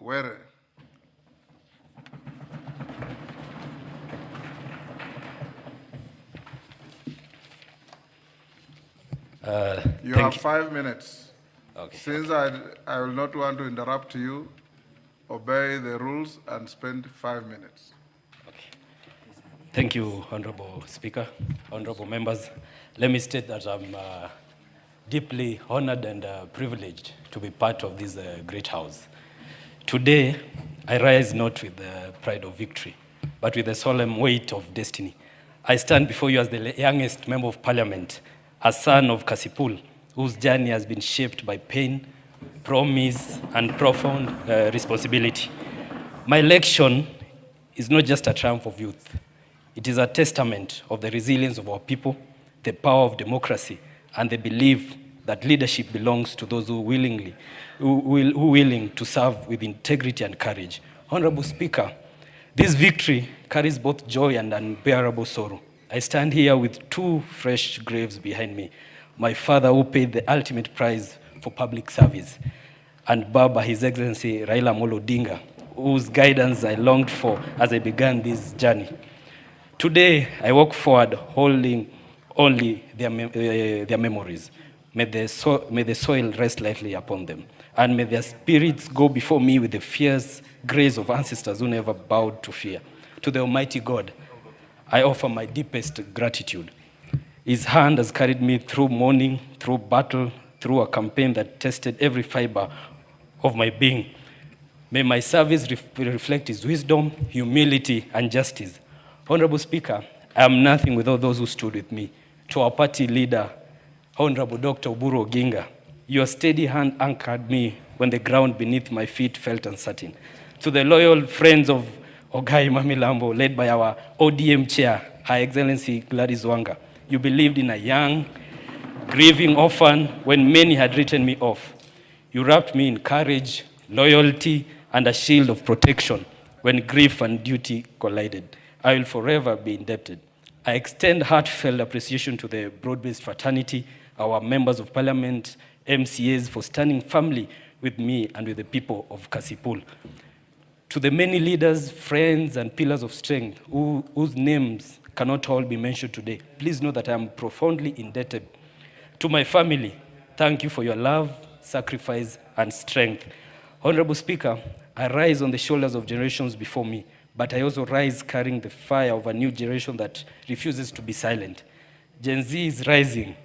Mbeere. You have 5 minutes. Okay. Since I will not want to interrupt you, obey the rules and spend 5 minutes. Okay. Thank you, Honorable Speaker, honorable members. Let me state that I'm deeply honored and privileged to be part of this great house. Today, I rise not with the pride of victory, but with the solemn weight of destiny. I stand before you as the youngest member of parliament, a son of Kasipul, whose journey has been shaped by pain, promise, and profound responsibility. My election is not just a triumph of youth. It is a testament of the resilience of our people, the power of democracy, and the belief that leadership belongs to those who willing to serve with integrity and courage. Honorable Speaker, this victory carries both joy and unbearable sorrow. I stand here with 2 fresh graves behind me. My father, who paid the ultimate price for public service, and Baba, His Excellency Raila Odinga, whose guidance I longed for as I began this journey. Today, I walk forward holding only their memories. May the soil rest lightly upon them, and may their spirits go before me with the fierce grace of ancestors who never bowed to fear. To the Almighty God, I offer my deepest gratitude. His hand has carried me through mourning, through battle, through a campaign that tested every fiber of my being. May my service reflect His wisdom, humility, and justice. Honorable Speaker, I am nothing without those who stood with me. To our party leader, Honorable Dr. Oburu Oginga, your steady hand anchored me when the ground beneath my feet felt uncertain. To the loyal friends of Ogai Mamilambo, led by our ODM chair, Her Excellency Gladys Wanga, you believed in a young, grieving orphan when many had written me off. You wrapped me in courage, loyalty, and a shield of protection when grief and duty collided. I will forever be indebted. I extend heartfelt appreciation to the broad-based fraternity, our members of parliament, MCAs, for standing firmly with me and with the people of Kasipul. To the many leaders, friends, and pillars of strength whose names cannot all be mentioned today, please know that I am profoundly indebted. To my family, thank you for your love, sacrifice, and strength. Honorable Speaker, I rise on the shoulders of generations before me, but I also rise carrying the fire of a new generation that refuses to be silent. Gen Z is rising,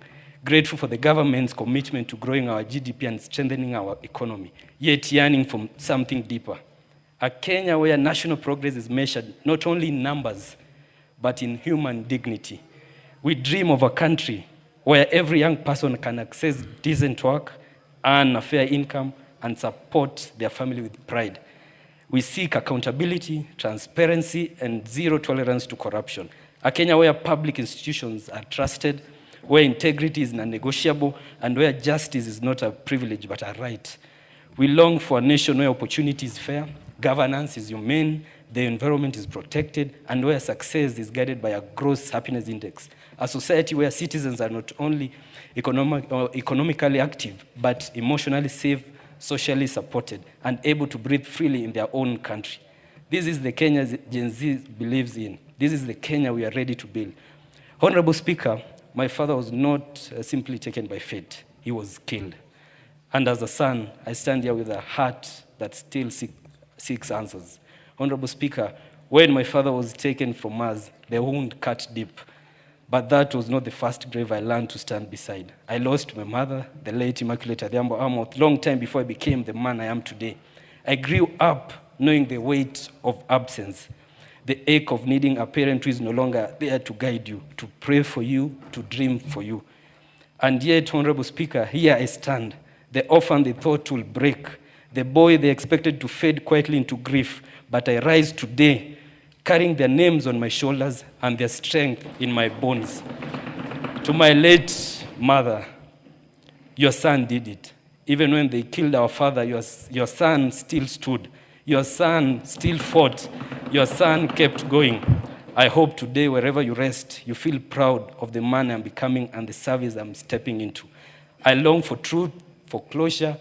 grateful for the government's commitment to growing our GDP and strengthening our economy, yet yearning for something deeper. A Kenya where national progress is measured not only in numbers, but in human dignity. We dream of a country where every young person can access decent work, earn a fair income, and support their family with pride. We seek accountability, transparency, and zero tolerance to corruption. A Kenya where public institutions are trusted, where integrity is non-negotiable, and where justice is not a privilege but a right. We long for a nation where opportunity is fair, governance is humane, the environment is protected, and where success is guided by a gross happiness index. A society where citizens are not only economically active, but emotionally safe, socially supported, and able to breathe freely in their own country. This is the Kenya Gen Z believes in. This is the Kenya we are ready to build. Honorable Speaker, my father was not simply taken by fate. He was killed. And as a son, I stand here with a heart that still seeks answers. Honorable Speaker, when my father was taken from us, the wound cut deep. But that was not the first grave I learned to stand beside. I lost my mother, the late Immaculate Adhiambo Amoth, long time before I became the man I am today. I grew up knowing the weight of absence, the ache of needing a parent who is no longer there to guide you, to pray for you, to dream for you. And yet, Honorable Speaker, here I stand, the orphan they thought will break, the boy they expected to fade quietly into grief, but I rise today, carrying their names on my shoulders and their strength in my bones. To my late mother, your son did it. Even when they killed our father, your son still stood. Your son still fought. Your son kept going. I hope today, wherever you rest, you feel proud of the man I'm becoming and the service I'm stepping into. I long for truth, for closure,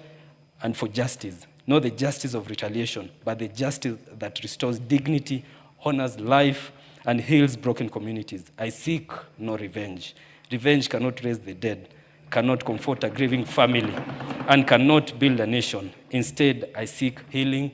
and for justice. not the justice of retaliation, but the justice that restores dignity, honors life, and heals broken communities. I seek no revenge. Revenge cannot raise the dead, cannot comfort a grieving family, and cannot build a nation. Instead, I seek healing,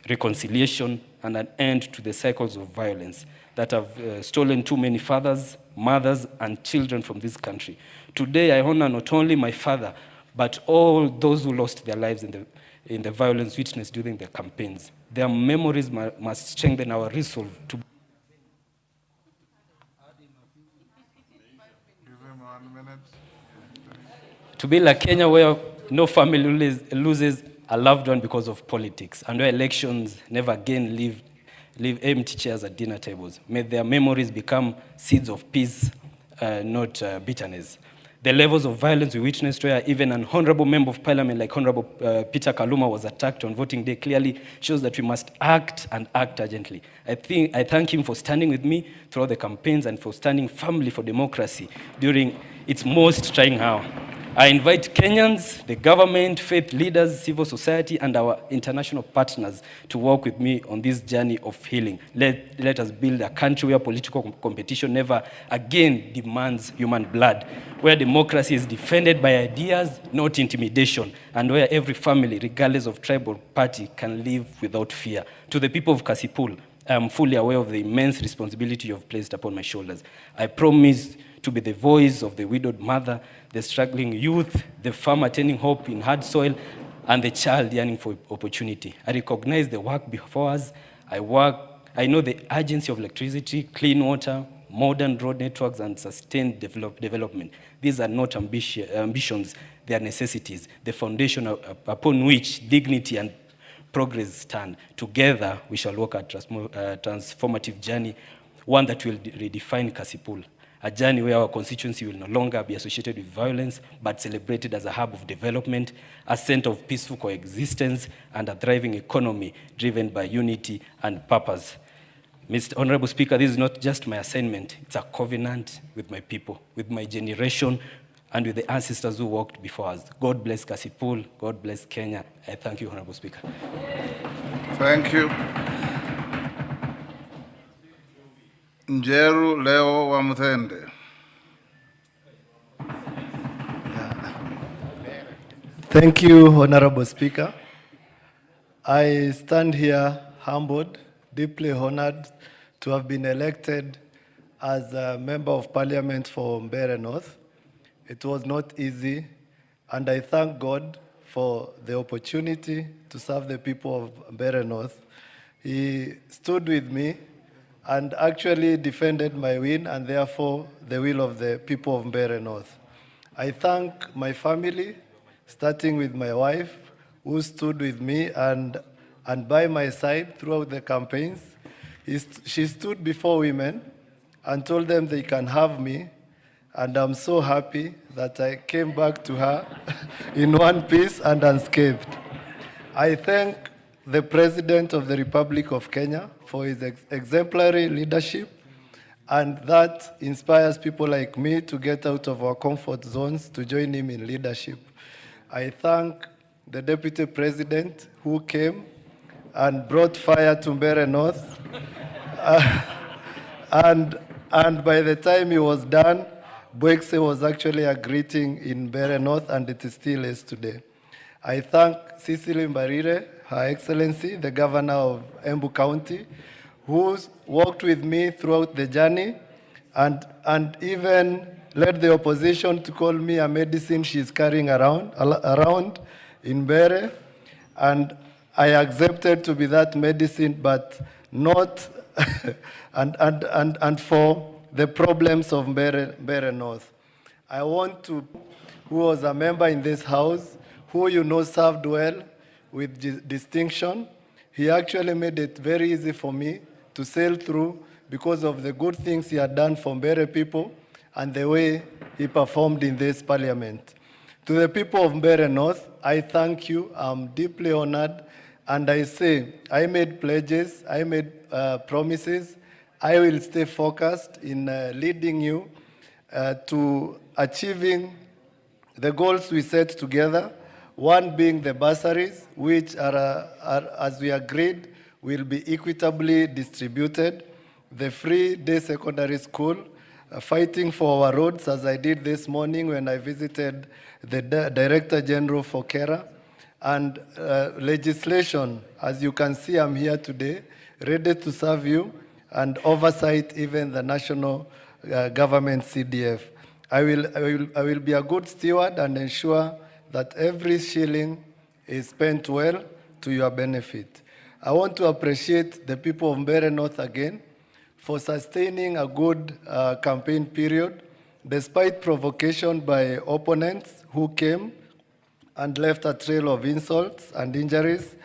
reconciliation, and an end to the cycles of violence that have stolen too many fathers, mothers, and children from this country. Today, I honor not only my father, but all those who lost their lives in the violence witnessed during the campaigns. Their memories must strengthen our resolve to Give him 1 minute. build a Kenya where no family loses a loved one because of politics, and where elections never again leave empty chairs at dinner tables. May their memories become seeds of peace, not bitterness. The levels of violence we witnessed, where even an honorable member of parliament like Honorable Peter Kaluma was attacked on voting day, clearly shows that we must act and act urgently. I thank him for standing with me throughout the campaigns and for standing firmly for democracy during its most trying hour. I invite Kenyans, the government, faith leaders, civil society, and our international partners to work with me on this journey of healing. Let us build a country where political competition never again demands human blood, where democracy is defended by ideas, not intimidation, and where every family, regardless of tribe or party, can live without fear. To the people of Kasipul, I am fully aware of the immense responsibility you have placed upon my shoulders. I promise to be the voice of the widowed mother, the struggling youth, the farmer tending hope in hard soil, and the child yearning for opportunity. I recognize the work before us. I know the urgency of electricity, clean water, modern road networks, and sustained development. These are not ambitions, they are necessities, the foundation upon which dignity and progress stand. Together, we shall walk a transformative journey, one that will redefine Kasipul. A journey where our constituency will no longer be associated with violence, but celebrated as a hub of development, a center of peaceful coexistence, and a thriving economy driven by unity and purpose. Mr. Honorable Speaker, this is not just my assignment, it's a covenant with my people, with my generation, and with the ancestors who walked before us. God bless Kasipul, God bless Kenya. I thank you, Honorable Speaker. Thank you. Njeru Leo WAMUTHENDE. Thank you, Honorable Speaker. I stand here humbled, deeply honored to have been elected as a Member of Parliament for Mbeere North. It was not easy, and I thank God for the opportunity to serve the people of Mbeere North. He stood with me and actually defended my win and therefore the will of the people of Mbeere North. I thank my family, starting with my wife, who stood with me and by my side throughout the campaigns. She stood before women and told them they can have me, and I'm so happy that I came back to her in one piece and unscathed. I thank the President of the Republic of Kenya for his exemplary leadership, and that inspires people like me to get out of our comfort zones to join him in leadership. I thank the Deputy President who came and brought fire to Mbeere North. And by the time he was done, Bwekse was actually a greeting in Mbeere North, and it still is today. I thank Cecily Mbarire, Her Excellency, the Governor of Embu County, who worked with me throughout the journey and even led the opposition to call me a medicine she's carrying around in Mbeere. And I accepted to be that medicine, but not and for the problems of Mbeere North. I want to, who was a member in this house, who you know served well with distinction. He actually made it very easy for me to sail through because of the good things he had done for Mbeere people and the way he performed in this parliament. To the people of Mbeere North, I thank you. I'm deeply honored. And I say, I made pledges, I made promises. I will stay focused in leading you to achieving the goals we set together, One being the bursaries, which are, as we agreed, will be equitably distributed. The free day secondary school, fighting for our roads, as I did this morning when I visited the Director General for Kera, and legislation. As you can see, I'm here today, ready to serve you, and oversight even the national government CDF. I will be a good steward and ensure that every shilling is spent well to your benefit. I want to appreciate the people of Mbeere North again for sustaining a good campaign period, despite provocation by opponents who came and left a trail of insults and injuries.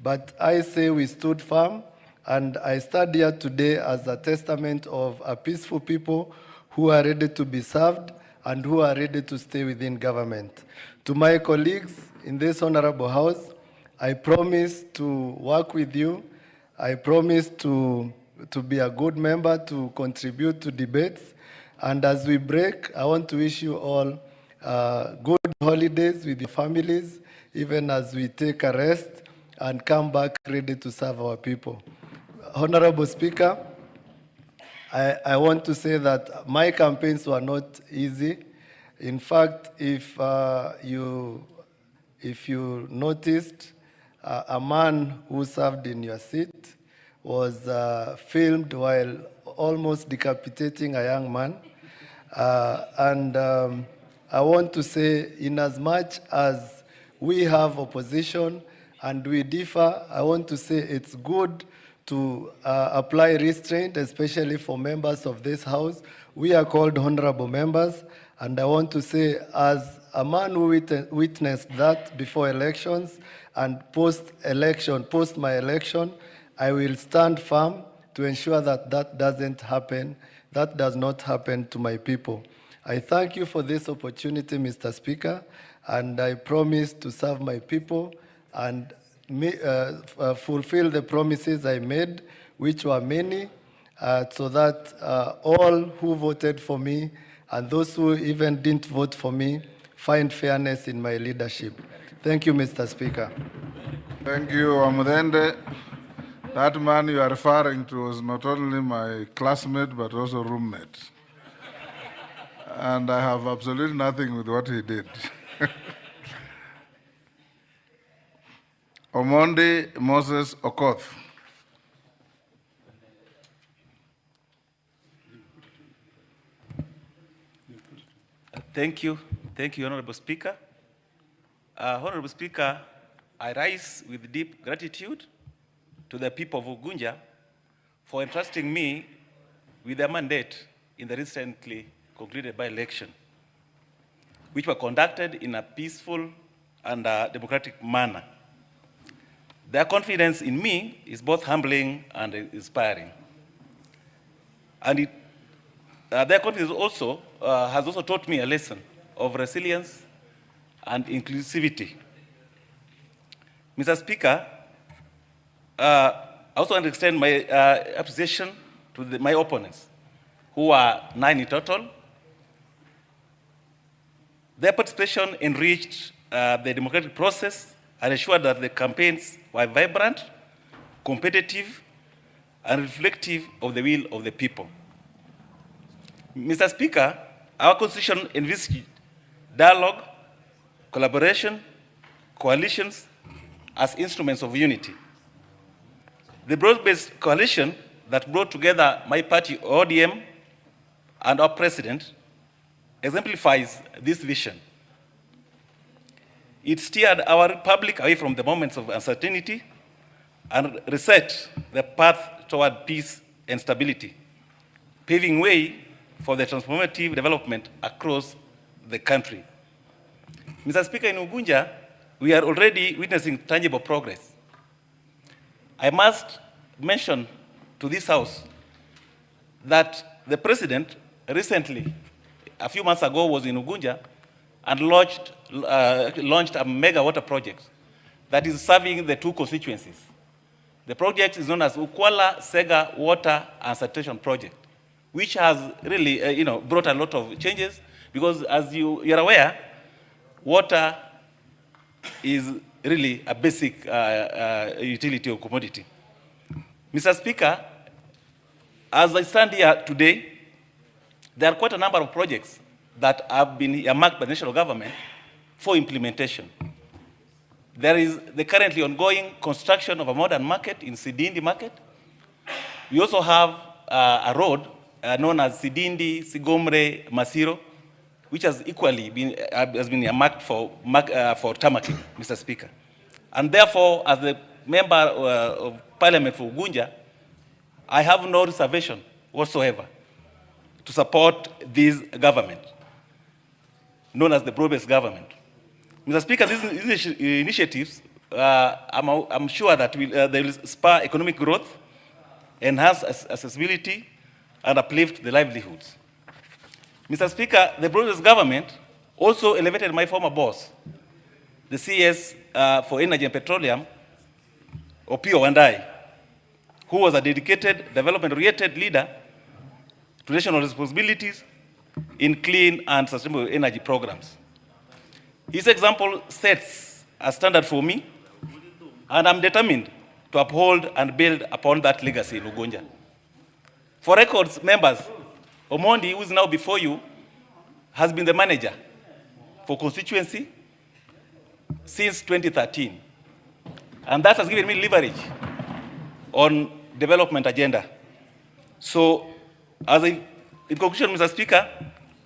But I say we stood firm, and I stand here today as a testament of a peaceful people who are ready to be served and who are ready to stay within government. To my colleagues in this honorable house, I promise to work with you. I promise to be a good member, to contribute to debates. And as we break, I want to wish you all good holidays with your families, even as we take a rest and come back ready to serve our people. Honorable Speaker, I want to say that my campaigns were not easy. In fact, if you noticed, a man who served in your seat was filmed while almost decapitating a young man. I want to say, in as much as we have opposition and we differ, I want to say it's good to apply restraint, especially for members of this House. We are called honorable members, and I want to say, as a man who witnessed that before elections and post-election, post my election, I will stand firm to ensure that that doesn't happen, that does not happen to my people. I thank you for this opportunity, Mr. Speaker, and I promise to serve my people and fulfill the promises I made, which were many, so that all who voted for me and those who even didn't vote for me find fairness in my leadership. Thank you, Mr. Speaker. Thank you, WAMUTHENDE. That man you are referring to was not only my classmate, but also roommate. And I have absolutely nothing with what he did. Omondi Moses Okoth. Thank you, Honorable Speaker. Honorable Speaker, I rise with deep gratitude to the people of Ugunja for entrusting me with their mandate in the recently concluded by-election, which were conducted in a peaceful and democratic manner. Their confidence in me is both humbling and inspiring. And their confidence also has also taught me a lesson of resilience and inclusivity. Mr. Speaker, I also want to extend my appreciation to my opponents, who are 9 in total. Their participation enriched the democratic process and ensured that the campaigns were vibrant, competitive, and reflective of the will of the people. Mr. Speaker, our Constitution envisaged dialogue, collaboration, coalitions as instruments of unity. The broad-based coalition that brought together my party, ODM, and our president exemplifies this vision. It steered our republic away from the moments of uncertainty and reset the path toward peace and stability, paving way for the transformative development across the country. Mr. Speaker, in Ugunja, we are already witnessing tangible progress. I must mention to this House that the President recently, a few months ago, was in Ugunja and launched a mega water project that is serving the 2 constituencies. The project is known as Ukwala Sega Water and Sanitation Project, which has really brought a lot of changes because, as you are aware, water is really a basic utility or commodity. Mr. Speaker, as I stand here today, there are quite a number of projects that have been earmarked by the national government for implementation. There is the currently ongoing construction of a modern market in Sidindi Market. We also have a road known as Sidindi, Sigomre, Masiro, which has equally been earmarked for tarmacking, Mr. Speaker. And therefore, as the member of Parliament for Ugunja, I have no reservation whatsoever to support this government, known as the broad-based government. Mr. Speaker, these initiatives, I'm sure that they will spur economic growth, enhance accessibility, and uplift the livelihoods. Mr. Speaker, the broad-based government also elevated my former boss, the CS for Energy and Petroleum, Opio and I, who was a dedicated, development-oriented leader to national responsibilities in clean and sustainable energy programs. His example sets a standard for me, and I'm determined to uphold and build upon that legacy in Ugunja. For records, members, Omondi, who is now before you, has been the manager for constituency since 2013. And that has given me leverage on development agenda. So, in conclusion, Mr. Speaker,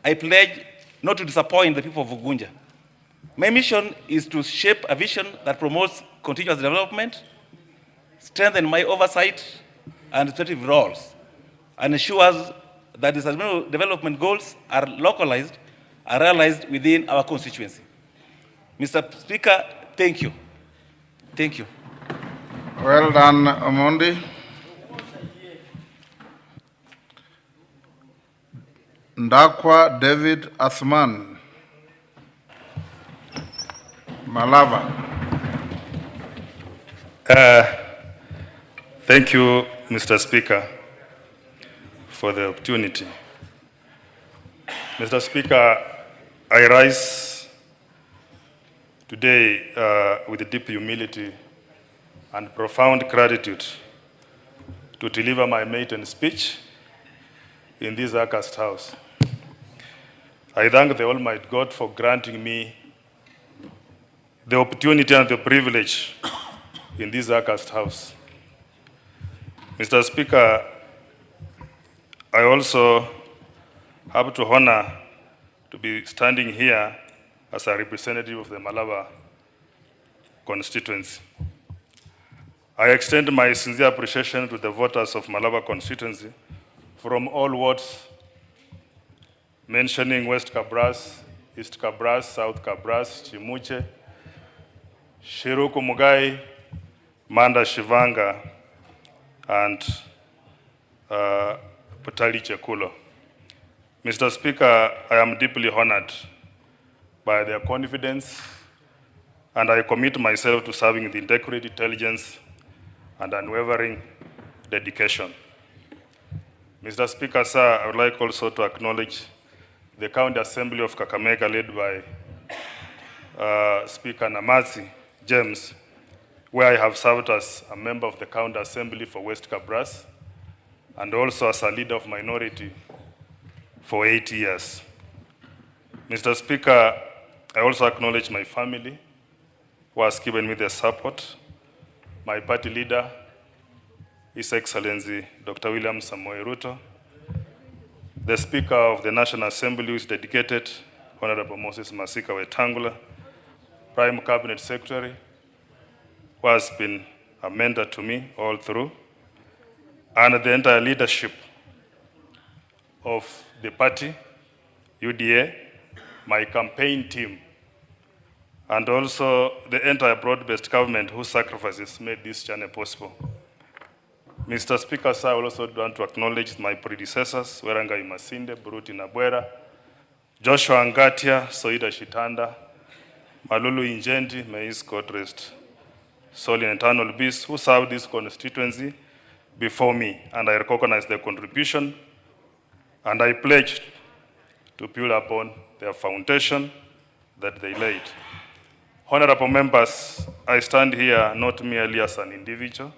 I pledge not to disappoint the people of Ugunja. My mission is to shape a vision that promotes continuous development, strengthen my oversight and administrative roles, and ensures that the sustainable development goals are localized and realized within our constituency. Mr. Speaker, thank you. Thank you. Well done, Omondi. Ndakwa David Athman, Malava. Thank you, Mr. Speaker, for the opportunity. Mr. Speaker, I rise today with deep humility and profound gratitude to deliver my maiden speech in this august house. I thank the Almighty God for granting me the opportunity and the privilege in this august house. Mr. Speaker, I also have to honor to be standing here as a representative of the Malava constituency. I extend my sincere appreciation to the voters of Malava constituency from all wards, mentioning West Kabras, East Kabras, South Kabras, Chimuche, Shiruku Mugai, Manda Shivanga, and Putali Chekulo. Mr. Speaker, I am deeply honored by their confidence, and I commit myself to serving the integrity, intelligence, and unwavering dedication. Mr. Speaker, sir, I would like also to acknowledge the County Assembly of Kakamega led by Speaker Namazi James, where I have served as a member of the County Assembly for West Kabras and also as a leader of minority for 8 years. Mr. Speaker, I also acknowledge my family who has given me the support, my party leader, His Excellency Dr. William Samoei Ruto, the Speaker of the National Assembly who is dedicated, Honorable Moses Masika Wetangula, Prime Cabinet Secretary, who has been a mentor to me all through, and the entire leadership of the party, UDA, my campaign team, and also the entire broad-based government whose sacrifices made this journey possible. Mr. Speaker, sir, I also want to acknowledge my predecessors, Werangai Masinde, Buruti Nabwera, Joshua Ngatia, Soida Shitanda, Malulu Injendi, may his God rest soul in eternal peace, who served this constituency before me, and I recognize their contribution, and I pledge to build upon their foundation that they laid. Honorable members, I stand here not merely as an individual,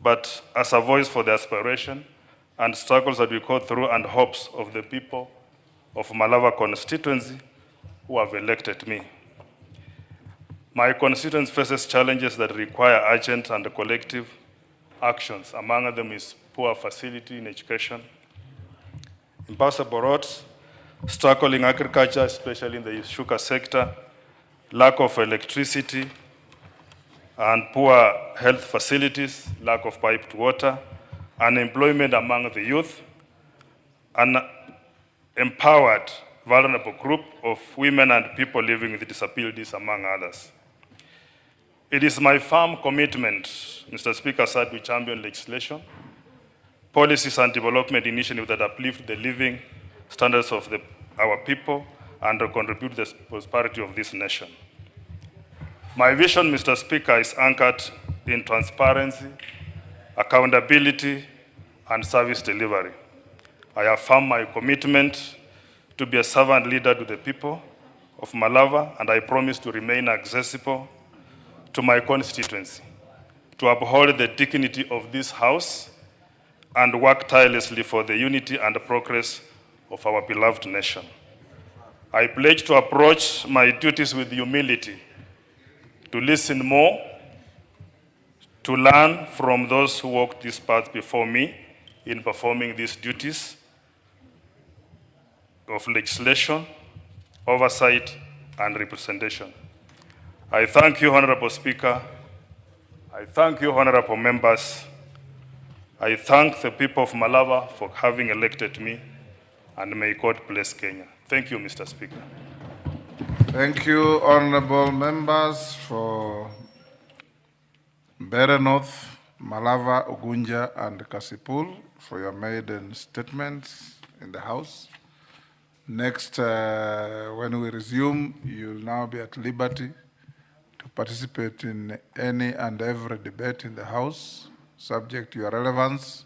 but as a voice for the aspiration and struggles that we go through and hopes of the people of Malava constituency who have elected me. My constituency faces challenges that require urgent and collective actions. Among them is poor facility in education, impassable roads, struggling agriculture, especially in the sugar sector, lack of electricity, and poor health facilities, lack of piped water, unemployment among the youth, an empowered, vulnerable group of women and people living with disabilities, among others. It is my firm commitment, Mr. Speaker, sir, to champion legislation, policies and development initiatives that uplift the living standards of our people and contribute to the prosperity of this nation. My vision, Mr. Speaker, is anchored in transparency, accountability, and service delivery. I affirm my commitment to be a servant leader to the people of Malava, and I promise to remain accessible to my constituency, to uphold the dignity of this House, and work tirelessly for the unity and progress of our beloved nation. I pledge to approach my duties with humility, to listen more, to learn from those who walked this path before me in performing these duties of legislation, oversight, and representation. I thank you, Honorable Speaker. I thank you, honorable members. I thank the people of Malava for having elected me, and may God bless Kenya. Thank you, Mr. Speaker. Thank you, honorable members, for Mbeere North, Malava, Ugunja, and Kasipul for your maiden statements in the House. Next, when we resume, you'll now be at liberty to participate in any and every debate in the House, subject to your relevance.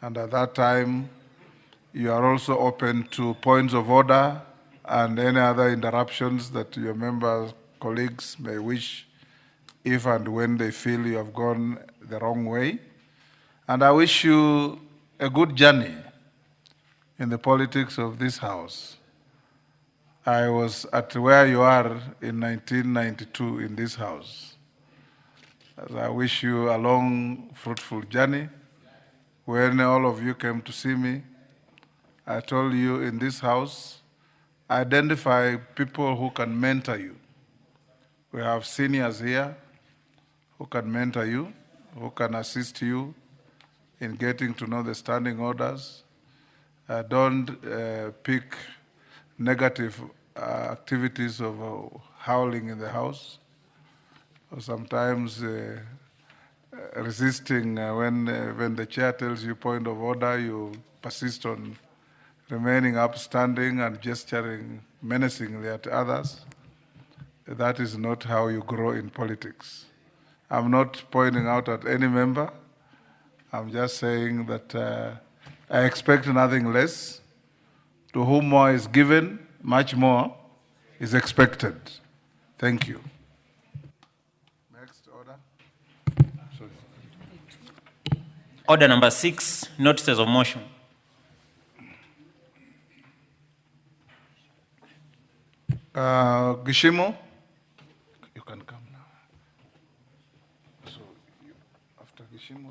And at that time, you are also open to points of order and any other interruptions that your members, colleagues may wish, if and when they feel you have gone the wrong way. And I wish you a good journey in the politics of this House. I was at where you are in 1992 in this House. I wish you a long, fruitful journey. When all of you came to see me, I told you in this House, identify people who can mentor you. We have seniors here who can mentor you, who can assist you in getting to know the standing orders. Don't pick negative activities of howling in the House, or sometimes resisting when the chair tells you point of order, you persist on remaining upstanding and gesturing menacingly at others. That is not how you grow in politics. I'm not pointing out at any member. I'm just saying that I expect nothing less. To whom more is given, much more is expected. Thank you. Next order. Sorry. Order number 6, notices of motion. Gishimo, you can come now. So after Gishimo.